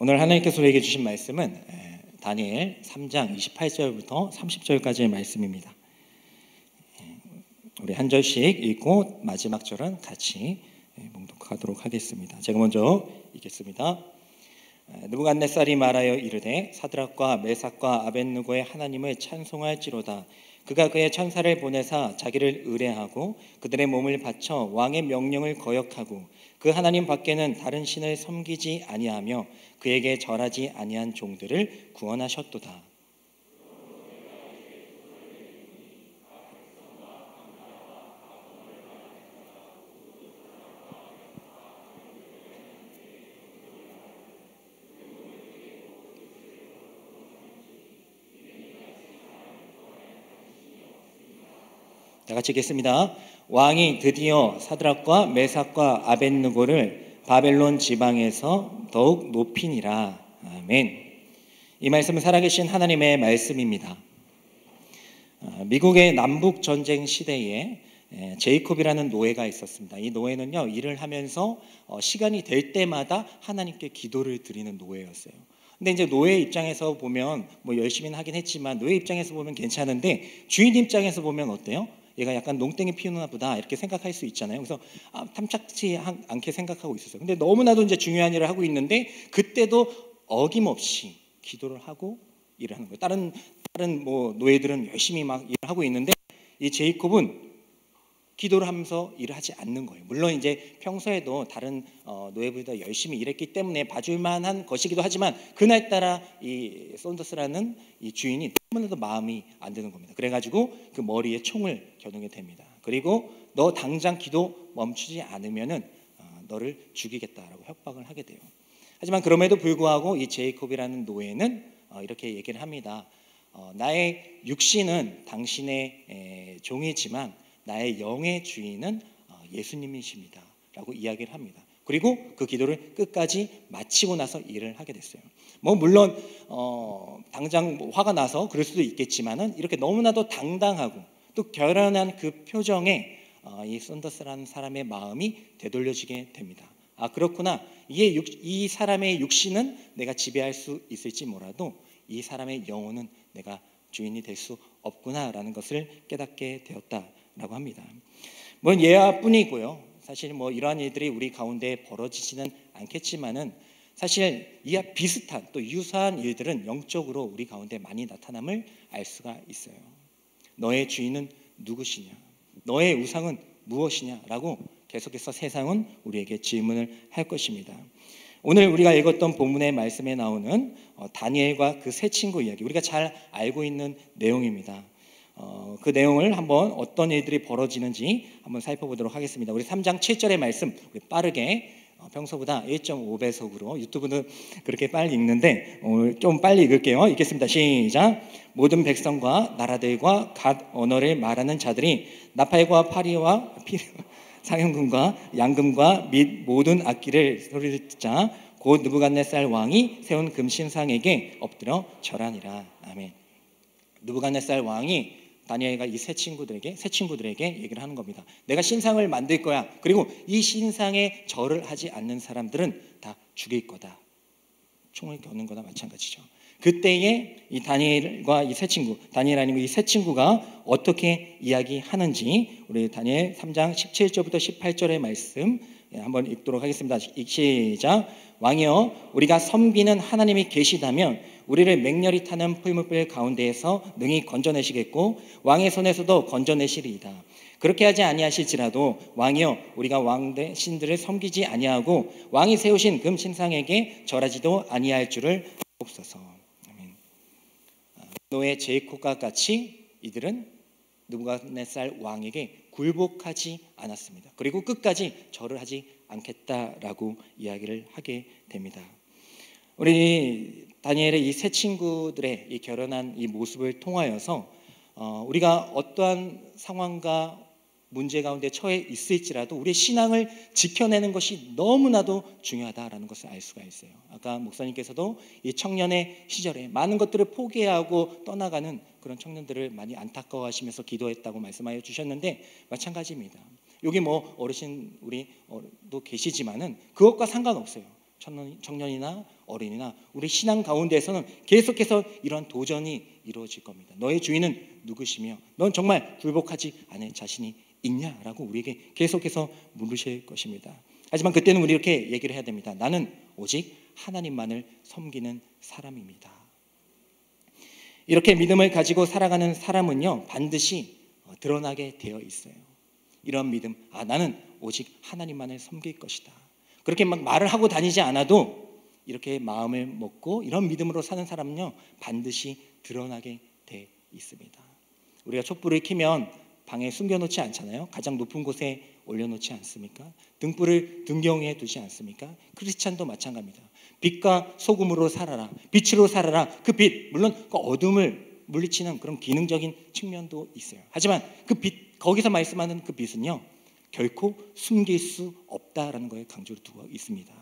오늘 하나님께서 우리에게 주신 말씀은 다니엘 3장 28절부터 30절까지의 말씀입니다. 우리 한 절씩 읽고 마지막 절은 같이 봉독하도록 하겠습니다. 제가 먼저 읽겠습니다. 느부갓네살이 말하여 이르되 사드락과 메삭과 아벳느고의 하나님을 찬송할지로다. 그가 그의 천사를 보내사 자기를 의뢰하고 그들의 몸을 바쳐 왕의 명령을 거역하고 그 하나님 밖에는 다른 신을 섬기지 아니하며 그에게 절하지 아니한 종들을 구원하셨도다. 다 같이 읽겠습니다. 왕이 드디어 사드락과 메삭과 아벳느고를 바벨론 지방에서 더욱 높이니라. 아멘. 이 말씀은 살아계신 하나님의 말씀입니다. 미국의 남북 전쟁 시대에 제이콥이라는 노예가 있었습니다. 이 노예는요, 일을 하면서 시간이 될 때마다 하나님께 기도를 드리는 노예였어요. 근데 이제 노예 입장에서 보면 뭐 열심히는 하긴 했지만 노예 입장에서 보면 괜찮은데 주인 입장에서 보면 어때요? 얘가 약간 농땡이 피우나 보다 이렇게 생각할 수 있잖아요. 그래서 탐탁치 않게 생각하고 있었어요. 근데 너무나도 이제 중요한 일을 하고 있는데 그때도 어김없이 기도를 하고 일을 하는 거예요. 다른 뭐 노예들은 열심히 막 일을 하고 있는데 이 제이콥은 기도를 하면서 일을 하지 않는 거예요. 물론 이제 평소에도 다른 노예보다 열심히 일했기 때문에 봐줄만한 것이기도 하지만 그날따라 이 썬더스라는 이 주인이 너무나도 마음이 안 드는 겁니다. 그래가지고 그 머리에 총을 겨누게 됩니다. 그리고 너 당장 기도 멈추지 않으면은 너를 죽이겠다라고 협박을 하게 돼요. 하지만 그럼에도 불구하고 이 제이콥이라는 노예는 이렇게 얘기를 합니다. 나의 육신은 당신의 종이지만 나의 영의 주인은 예수님이십니다 라고 이야기를 합니다. 그리고 그 기도를 끝까지 마치고 나서 일을 하게 됐어요. 뭐 물론 당장 뭐 화가 나서 그럴 수도 있겠지만은 이렇게 너무나도 당당하고 또 결연한 그 표정에 이 썬더스라는 사람의 마음이 되돌려지게 됩니다. 아, 그렇구나. 이 사람의 육신은 내가 지배할 수 있을지 몰라도 이 사람의 영혼은 내가 주인이 될 수 없구나라는 것을 깨닫게 되었다라고 합니다. 뭐 예화뿐이고요. 사실 뭐 이러한 일들이 우리 가운데 벌어지지는 않겠지만은 사실 이와 비슷한 또 유사한 일들은 영적으로 우리 가운데 많이 나타남을 알 수가 있어요. 너의 주인은 누구시냐? 너의 우상은 무엇이냐라고 계속해서 세상은 우리에게 질문을 할 것입니다. 오늘 우리가 읽었던 본문의 말씀에 나오는 다니엘과 그 세 친구 이야기, 우리가 잘 알고 있는 내용입니다. 그 내용을 한번 어떤 일들이 벌어지는지 한번 살펴보도록 하겠습니다. 우리 3장 7절의 말씀 우리 빠르게 평소보다 1.5배속으로 유튜브는 그렇게 빨리 읽는데 오늘 좀 빨리 읽을게요. 읽겠습니다. 시작. 모든 백성과 나라들과 각 언어를 말하는 자들이 나팔과 파리와 상현금과 양금과 및 모든 악기를 소리를 듣자 곧 느부갓네살 왕이 세운 금신상에게 엎드려 절하니라. 아멘. 느부갓네살 왕이 다니엘과 이 세 친구들에게 얘기를 하는 겁니다. 내가 신상을 만들 거야. 그리고 이 신상에 절을 하지 않는 사람들은 다 죽일 거다. 총을 겨눈 거나 마찬가지죠. 그때에 이 다니엘과 이 세 친구, 다니엘 아니고 이 세 친구가 어떻게 이야기하는지 우리 다니엘 3장 17절부터 18절의 말씀 한번 읽도록 하겠습니다. 시작. 왕이여, 우리가 섬기는 하나님이 계시다면 우리를 맹렬히 타는 풀무불 가운데에서 능히 건져내시겠고 왕의 손에서도 건져내시리이다. 그렇게 하지 아니하실지라도 왕이여, 우리가 왕대 신들을 섬기지 아니하고 왕이 세우신 금신상에게 절하지도 아니할 줄을 없소서. 아멘. 노예 제이콥과 같이 이들은 느부갓네살 왕에게 굴복하지 않았습니다. 그리고 끝까지 절을 하지 않겠다라고 이야기를 하게 됩니다. 우리 다니엘의 이 세 친구들의 이 결연한 이 모습을 통하여서 우리가 어떠한 상황과 문제 가운데 처해 있을지라도 우리의 신앙을 지켜내는 것이 너무나도 중요하다라는 것을 알 수가 있어요. 아까 목사님께서도 이 청년의 시절에 많은 것들을 포기하고 떠나가는 그런 청년들을 많이 안타까워하시면서 기도했다고 말씀하여 주셨는데 마찬가지입니다. 여기 뭐 어르신 우리도 계시지만은 그것과 상관없어요. 청년이나 어린이나 우리 신앙 가운데에서는 계속해서 이런 도전이 이루어질 겁니다. 너의 주인은 누구시며 넌 정말 굴복하지 않을 자신이 있냐라고 우리에게 계속해서 물으실 것입니다. 하지만 그때는 우리 이렇게 얘기를 해야 됩니다. 나는 오직 하나님만을 섬기는 사람입니다. 이렇게 믿음을 가지고 살아가는 사람은요, 반드시 드러나게 되어 있어요. 이런 믿음, 나는 오직 하나님만을 섬길 것이다. 그렇게 막 말을 하고 다니지 않아도 이렇게 마음을 먹고 이런 믿음으로 사는 사람은요, 반드시 드러나게 돼 있습니다. 우리가 촛불을 켜면 방에 숨겨놓지 않잖아요. 가장 높은 곳에 올려놓지 않습니까? 등불을 등경에 두지 않습니까? 크리스찬도 마찬가지입니다. 빛과 소금으로 살아라, 빛으로 살아라. 그 빛, 물론 그 어둠을 물리치는 그런 기능적인 측면도 있어요. 하지만 그 빛, 거기서 말씀하는 그 빛은요, 결코 숨길 수 없다라는 거에 강조를 두고 있습니다.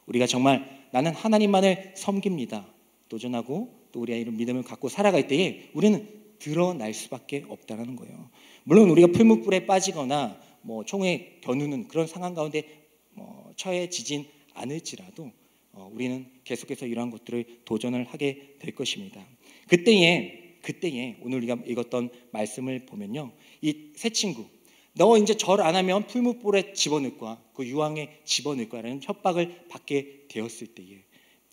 우리가 정말 나는 하나님만을 섬깁니다, 도전하고 또 우리가 이런 믿음을 갖고 살아갈 때에 우리는 드러날 수밖에 없다는 거예요. 물론 우리가 풀무불에 빠지거나 총에 겨누는 그런 상황 가운데 처해지진 않을지라도 우리는 계속해서 이러한 것들을 도전을 하게 될 것입니다. 그때에 오늘 우리가 읽었던 말씀을 보면요, 이 세 친구, 너 이제 절 안 하면 풀무불에 집어넣을 거야, 그 유황에 집어넣을 거야라는 협박을 받게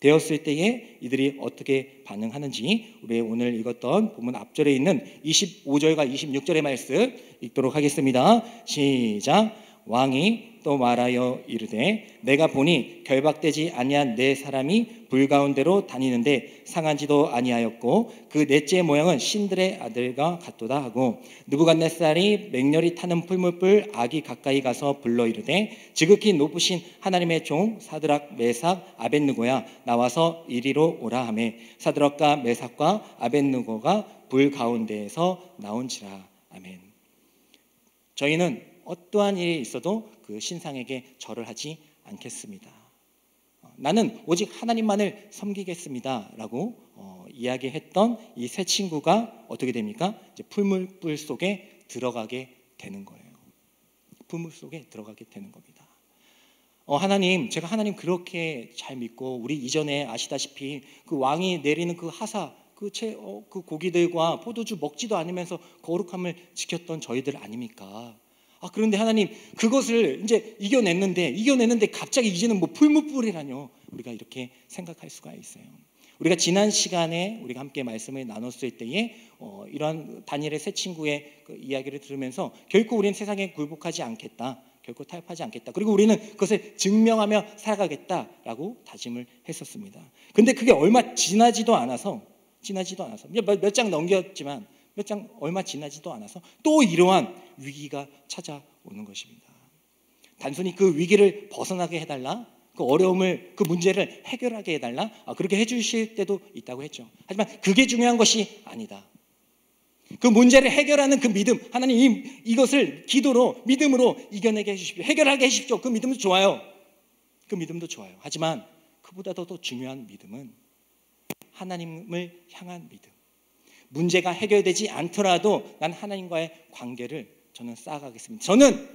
되었을 때에 이들이 어떻게 반응하는지 우리 오늘 읽었던 본문 앞절에 있는 25절과 26절의 말씀 읽도록 하겠습니다. 시작. 왕이 또 말하여 이르되 내가 보니 결박되지 아니한 네 사람이 불 가운데로 다니는데 상하지도 아니하였고 그 넷째 모양은 신들의 아들과 같도다 하고 느부갓네살이 맹렬히 타는 풀무불 아기 가까이 가서 불러 이르되 지극히 높으신 하나님의 종 사드락 메삭 아벳느고야 나와서 이리로 오라 하매 사드락과 메삭과 아벳느고가 불 가운데에서 나온지라. 아멘. 저희는 어떠한 일이 있어도 그 신상에게 절을 하지 않겠습니다. 나는 오직 하나님만을 섬기겠습니다 라고 이야기했던 이 세 친구가 어떻게 됩니까? 이제 풀무불 속에 들어가게 되는 거예요. 풀물 속에 들어가게 되는 겁니다. 하나님, 제가 하나님 그렇게 잘 믿고 우리 이전에 아시다시피 그 왕이 내리는 그 하사 그 고기들과 포도주 먹지도 않으면서 거룩함을 지켰던 저희들 아닙니까? 그런데 하나님 그것을 이제 이겨냈는데 갑자기 이제는 풀무불이라뇨. 우리가 이렇게 생각할 수가 있어요. 우리가 지난 시간에 우리가 함께 말씀을 나눴을 때에 이러한 다니엘의 세 친구의 그 이야기를 들으면서 결코 우리는 세상에 굴복하지 않겠다, 결코 타협하지 않겠다, 그리고 우리는 그것을 증명하며 살아가겠다라고 다짐을 했었습니다. 근데 그게 얼마 지나지도 않아서 몇 장 넘겼지만 얼마 지나지도 않아서 또 이러한 위기가 찾아오는 것입니다. 단순히 그 위기를 벗어나게 해달라, 그 어려움을, 그 문제를 해결하게 해달라, 그렇게 해주실 때도 있다고 했죠. 하지만 그게 중요한 것이 아니다. 그 문제를 해결하는 그 믿음, 하나님 이것을 기도로 믿음으로 이겨내게 해주십시오, 해결하게 해주십시오. 그 믿음도 좋아요. 하지만 그보다도 더 중요한 믿음은 하나님을 향한 믿음. 문제가 해결되지 않더라도 난 하나님과의 관계를 저는 쌓아가겠습니다. 저는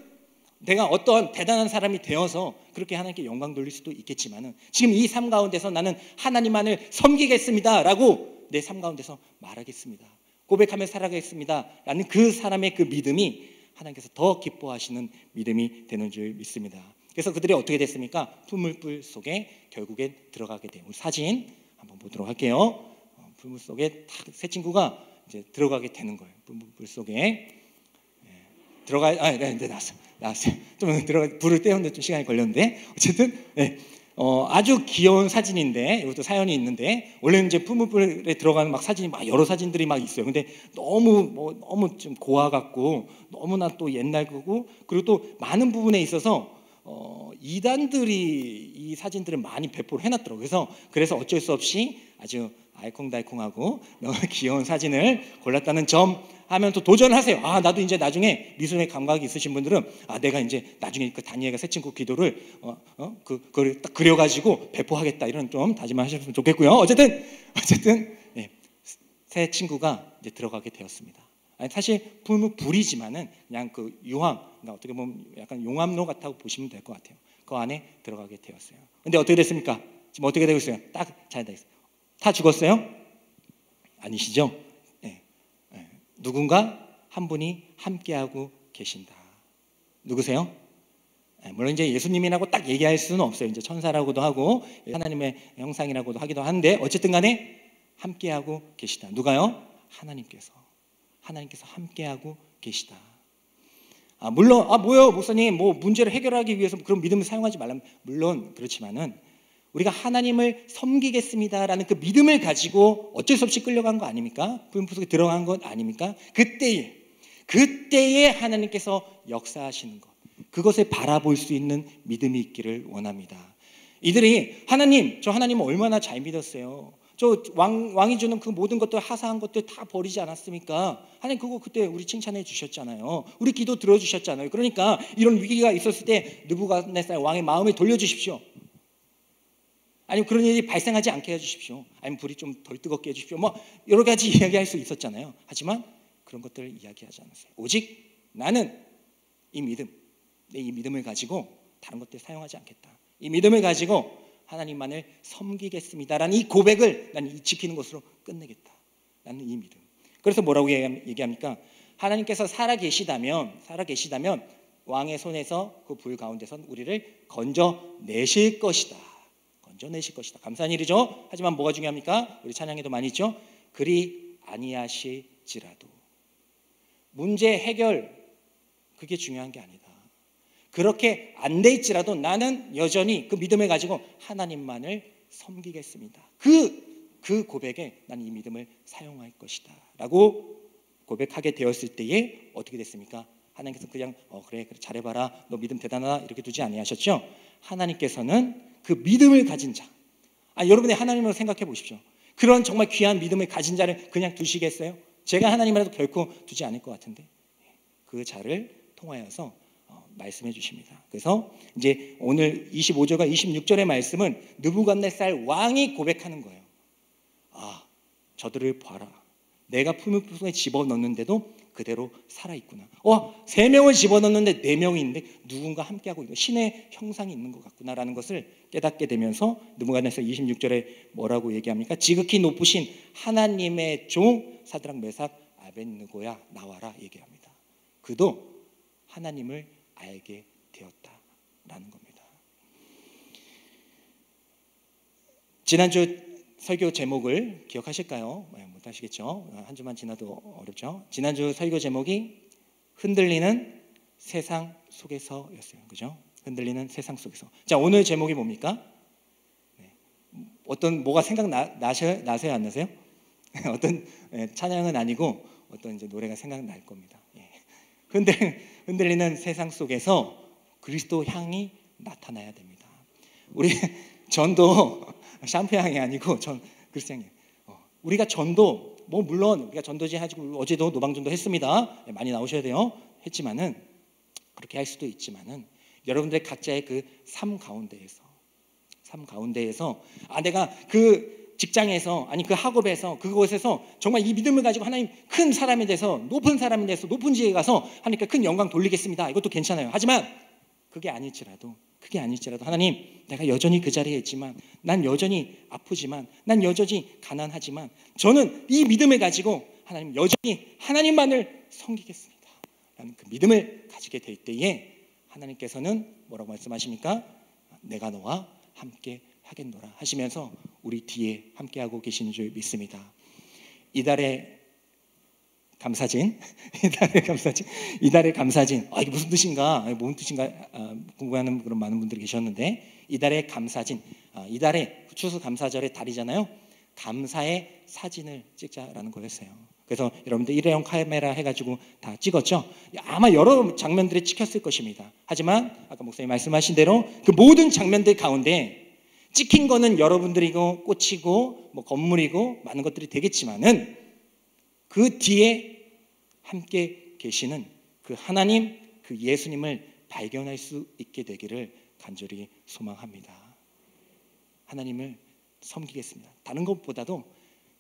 내가 어떤 대단한 사람이 되어서 그렇게 하나님께 영광 돌릴 수도 있겠지만 지금 이 삶 가운데서 나는 하나님만을 섬기겠습니다 라고 내 삶 가운데서 말하겠습니다, 고백하며 살아가겠습니다 라는 그 사람의 그 믿음이 하나님께서 더 기뻐하시는 믿음이 되는 줄 믿습니다. 그래서 그들이 어떻게 됐습니까? 풀무불 속에 결국엔 들어가게 돼요. 우리 사진 한번 보도록 할게요. 불물 속에 세 친구가 이제 들어가게 되는 거예요. 불 속에 나왔어요. 좀 불을 떼우는데 좀 시간이 걸렸는데 어쨌든 아주 귀여운 사진인데 이것도 사연이 있는데 원래는 이제 풀무불에 들어가는 막 사진이 막 여러 사진들이 막 있어요. 근데 너무 좀 고와 같고 너무나 또 옛날 거고 그리고 또 많은 부분에 있어서 이단들이 이 사진들을 많이 배포를 해놨더라고요. 그래서 어쩔 수 없이 아주 알콩달콩하고 너무 귀여운 사진을 골랐다는 점 하면 또 도전하세요. 나도 이제 나중에 미술의 감각이 있으신 분들은 내가 이제 나중에 그 다니엘과 새 친구 기도를 그걸 딱 그려가지고 배포하겠다, 이런 좀 다짐하셨으면 좋겠고요. 어쨌든 새 친구가 이제 들어가게 되었습니다. 사실 불이지만은 그냥 그 유황, 어떻게 보면 약간 용암로 같다고 보시면 될 것 같아요. 그 안에 들어가게 되었어요. 근데 어떻게 됐습니까? 지금 어떻게 되고 있어요? 딱 잘 돼 있어요. 다 죽었어요? 아니시죠? 네. 네. 누군가 한 분이 함께하고 계신다. 누구세요? 물론 이제 예수님이라고 딱 얘기할 수는 없어요. 이제 천사라고도 하고 하나님의 형상이라고도 하기도 하는데 어쨌든 간에 함께하고 계시다. 누가요? 하나님께서 함께하고 계시다. 물론 뭐요 목사님, 뭐 문제를 해결하기 위해서 그런 믿음을 사용하지 말라. 물론 그렇지만은 우리가 하나님을 섬기겠습니다라는 그 믿음을 가지고 어쩔 수 없이 끌려간 거 아닙니까? 불문 속에 들어간 것 아닙니까? 그때에 하나님께서 역사하시는 것, 그것을 바라볼 수 있는 믿음이 있기를 원합니다. 이들이 하나님, 저 하나님을 얼마나 잘 믿었어요. 저 왕이 주는 그 모든 것들, 하사한 것들 다 버리지 않았습니까? 하나님 그거 그때 우리 칭찬해 주셨잖아요. 우리 기도 들어주셨잖아요. 그러니까 이런 위기가 있었을 때 느부갓네살 왕의 마음을 돌려주십시오. 아니면 그런 일이 발생하지 않게 해주십시오. 아니면 불이 좀 덜 뜨겁게 해주십시오. 뭐 여러 가지 이야기할 수 있었잖아요. 하지만 그런 것들을 이야기하지 않았어요. 오직 나는 이 믿음을 가지고 다른 것들 사용하지 않겠다. 이 믿음을 가지고 하나님만을 섬기겠습니다라는 이 고백을 나는 지키는 것으로 끝내겠다. 나는 이 믿음. 그래서 뭐라고 얘기합니까? 하나님께서 살아계시다면 왕의 손에서 그 불 가운데선 우리를 건져내실 것이다. 건져내실 것이다. 감사한 일이죠. 하지만 뭐가 중요합니까? 우리 찬양에도 많이 있죠. 그리 아니하실지라도. 문제 해결 그게 중요한 게 아니다. 그렇게 안 돼 있지라도 나는 여전히 그 믿음을 가지고 하나님만을 섬기겠습니다. 그 고백에 나는 이 믿음을 사용할 것이다 라고 고백하게 되었을 때에 어떻게 됐습니까? 하나님께서 그냥 그래 잘해봐라, 너 믿음 대단하다 이렇게 두지 아니하셨죠? 하나님께서는 그 믿음을 가진 자, 여러분의 하나님으로 생각해 보십시오. 그런 정말 귀한 믿음을 가진 자를 그냥 두시겠어요? 제가 하나님이라도 결코 두지 않을 것 같은데 그 자를 통하여서 말씀해 주십니다. 그래서 이제 오늘 25절과 26절의 말씀은 느부갓네살 왕이 고백하는 거예요. 저들을 봐라. 내가 풀무불에 집어넣는데도 그대로 살아있구나. 3명을 집어넣는데 4명이 있는데 누군가 함께하고 있는 신의 형상이 있는 것 같구나라는 것을 깨닫게 되면서 느부갓네살 26절에 뭐라고 얘기합니까? 지극히 높으신 하나님의 종 사드락 메삭 아벳느고야 나와라 얘기합니다. 그도 하나님을 알게 되었다라는 겁니다. 지난주 설교 제목을 기억하실까요? 못하시겠죠? 한 주만 지나도 어렵죠? 지난주 설교 제목이 흔들리는 세상 속에서였어요. 그죠? 흔들리는 세상 속에서. 자, 오늘 제목이 뭡니까? 뭐가 생각나세요? 안 나세요? 어떤 찬양은 아니고 어떤 이제 노래가 생각날 겁니다. 흔들리는 세상 속에서 그리스도 향이 나타나야 됩니다. 우리 전도 샴푸 향이 아니고 그리스도 향이에요. 우리가 전도 물론 우리가 전도지 하고 어제도 노방전도 했습니다. 많이 나오셔야 돼요. 했지만은 그렇게 할 수도 있지만은 여러분들 각자의 그 삶 가운데에서 내가 그 직장에서 그 학업에서 그곳에서 정말 이 믿음을 가지고 하나님 큰 사람이 돼서 높은 사람이 돼서 높은 지에 가서 하나님께 큰 영광 돌리겠습니다. 이것도 괜찮아요. 하지만 그게 아닐지라도 하나님 내가 여전히 그 자리에 있지만 난 여전히 아프지만 난 여전히 가난하지만 저는 이 믿음을 가지고 하나님 여전히 하나님만을 섬기겠습니다 라는 그 믿음을 가지게 될 때에 하나님께서는 뭐라고 말씀하십니까? 내가 너와 함께 하겠노라 하시면서 우리 뒤에 함께하고 계시는 줄 믿습니다. 이달의 감사진 이게 무슨 뜻인가 궁금해하는 그런 많은 분들이 계셨는데 이달의 감사진, 이달의 추수감사절의 달이잖아요. 감사의 사진을 찍자라는 거였어요. 그래서 여러분들 일회용 카메라 해가지고 다 찍었죠. 아마 여러 장면들이 찍혔을 것입니다. 하지만 아까 목사님 말씀하신 대로 그 모든 장면들 가운데 찍힌 거는 여러분들이고 꽃이고 건물이고 많은 것들이 되겠지만은 그 뒤에 함께 계시는 그 하나님, 그 예수님을 발견할 수 있게 되기를 간절히 소망합니다. 하나님을 섬기겠습니다. 다른 것보다도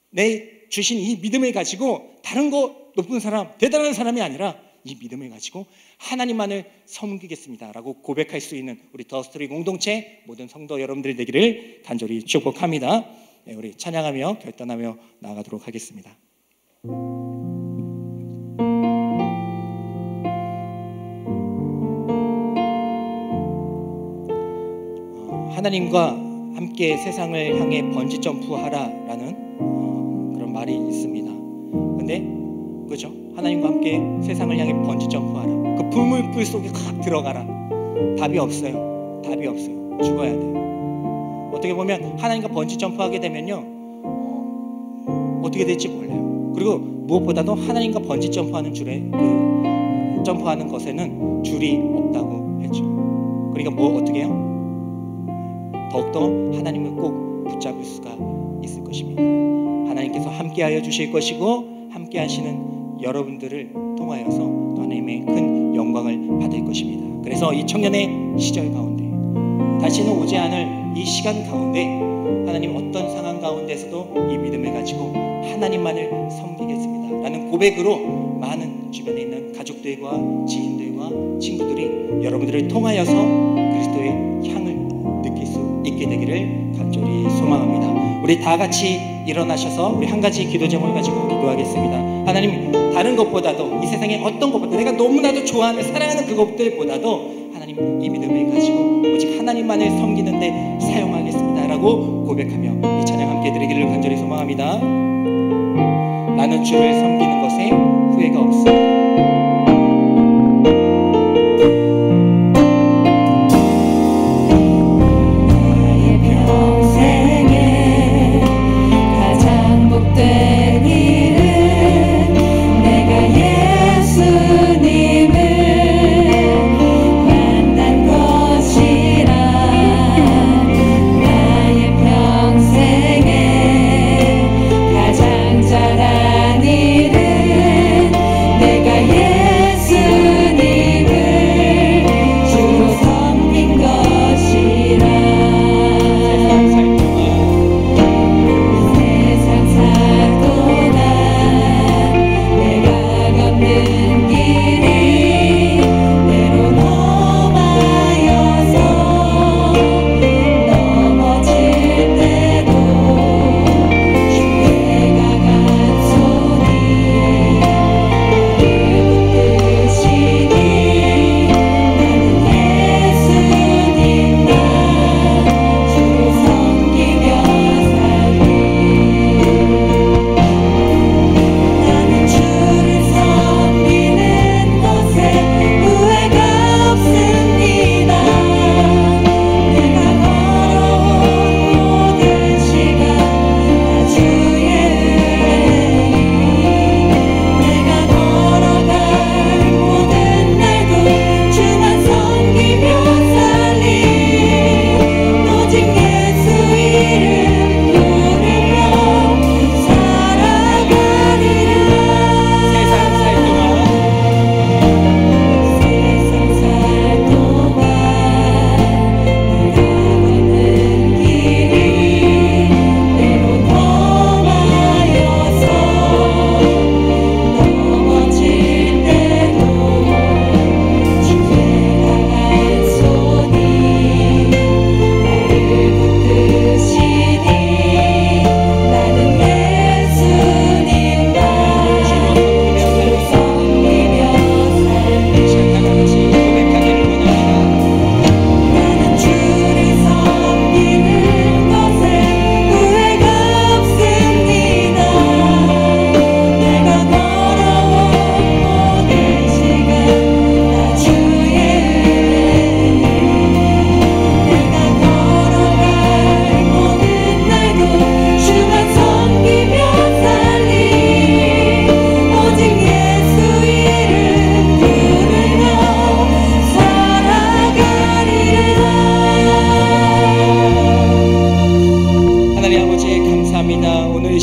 내 주신 이 믿음을 가지고 다른 거 높은 사람, 대단한 사람이 아니라 이 믿음을 가지고 하나님만을 섬기겠습니다라고 고백할 수 있는 우리 더스토리 공동체 모든 성도 여러분들이 되기를 간절히 축복합니다. 네, 우리 찬양하며 결단하며 나아가도록 하겠습니다. 하나님과 함께 세상을 향해 번지 점프하라라는 그런 말이 있습니다. 근데 그죠? 하나님과 함께 세상을 향해 번지 점프하라. 그 불물불 속에 확 들어가라. 답이 없어요. 답이 없어요. 죽어야 돼요. 어떻게 보면 하나님과 번지 점프하게 되면요, 어떻게 될지 몰라요. 그리고 무엇보다도 하나님과 번지 점프하는 점프하는 것에는 줄이 없다고 했죠. 그러니까 어떻게 해요? 더욱더 하나님을 꼭 붙잡을 수가 있을 것입니다. 하나님께서 함께하여 주실 것이고 함께 하시는 여러분들을 통하여서 또 하나님의 큰 영광을 받을 것입니다. 그래서 이 청년의 시절 가운데 다시는 오지 않을 이 시간 가운데 하나님 어떤 상황 가운데서도 이 믿음을 가지고 하나님만을 섬기겠습니다 라는 고백으로 많은 주변에 있는 가족들과 지인들과 친구들이 여러분들을 통하여서 그리스도의 향을 느낄 수 있게 되기를 간절히 소망합니다. 우리 다 같이 일어나셔서 우리 한 가지 기도 제목을 가지고 기도하겠습니다. 하나님, 다른 것보다도 이 세상에 어떤 것보다 내가 너무나도 좋아하는 사랑하는 그것들보다도 하나님 이 믿음을 가지고 오직 하나님만을 섬기는 데 사용하겠습니다 라고 고백하며 이 찬양 함께 드리기를 간절히 소망합니다. 나는 주를 섬기는 것에 후회가 없어.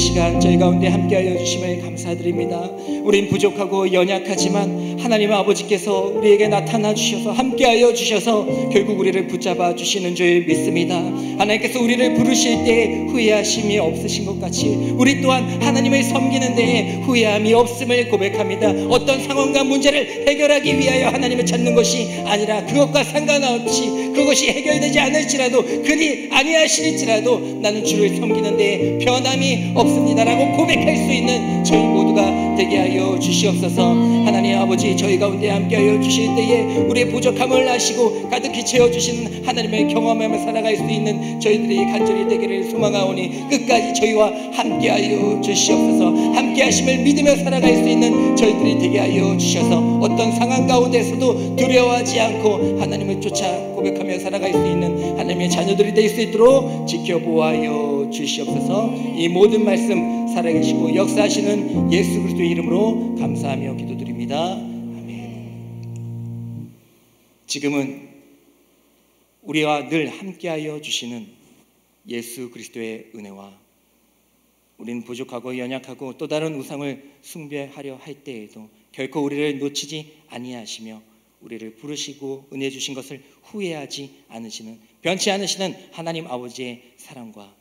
시간 저희 가운데 함께하여 주심을 감사드립니다. 우린 부족하고 연약하지만 하나님 아버지께서 우리에게 나타나 주셔서 함께하여 주셔서 결국 우리를 붙잡아 주시는 줄 믿습니다. 하나님께서 우리를 부르실 때 후회하심이 없으신 것 같이 우리 또한 하나님을 섬기는 데에 후회함이 없음을 고백합니다. 어떤 상황과 문제를 해결하기 위하여 하나님을 찾는 것이 아니라 그것과 상관없이 그것이 해결되지 않을지라도 그리 아니하실지라도 나는 주를 섬기는 데에 변함이 없습니다라고 고백할 수 있는 저희 모두가 되게 하여 주시옵소서. 하나님 아버지, 저희 가운데 함께하여 주실 때에 우리의 부족함을 아시고 가득히 채워주신 하나님을 경험하며 살아갈 수 있는 저희들이 간절히 되기를 소망하오니 끝까지 저희와 함께하여 주시옵소서. 함께하심을 믿으며 살아갈 수 있는 저희들이 되게 하여 주셔서 어떤 상황 가운데서도 두려워하지 않고 하나님을 쫓아 고백하며 살아갈 수 있는 하나님의 자녀들이 될 수 있도록 지켜보아여 주시옵소서. 이 모든 말씀 살아계시고 역사하시는 예수 그리스도의 이름으로 감사하며 기도드립니다. 아멘. 지금은 우리와 늘 함께하여 주시는 예수 그리스도의 은혜와 우리는 부족하고 연약하고 또 다른 우상을 숭배하려 할 때에도 결코 우리를 놓치지 아니하시며 우리를 부르시고 은혜 주신 것을 후회하지 않으시는, 변치 않으시는 하나님 아버지의 사랑과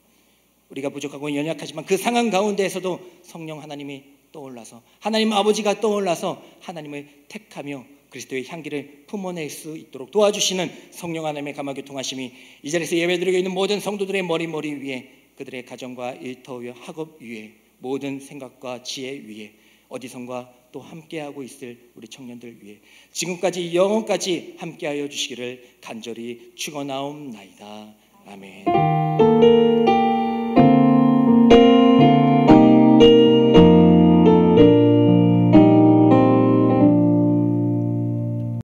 우리가 부족하고 연약하지만 그 상황 가운데에서도 성령 하나님이 떠올라서 하나님 아버지가 떠올라서 하나님을 택하며 그리스도의 향기를 품어낼 수 있도록 도와주시는 성령 하나님의 감화교통하심이 이 자리에서 예배드리고 있는 모든 성도들의 머리 위에, 그들의 가정과 일터 위에, 학업 위에, 모든 생각과 지혜 위에, 어디선가 또 함께하고 있을 우리 청년들 위해 지금까지 영원까지 함께하여 주시기를 간절히 축원하옵나이다. 아멘.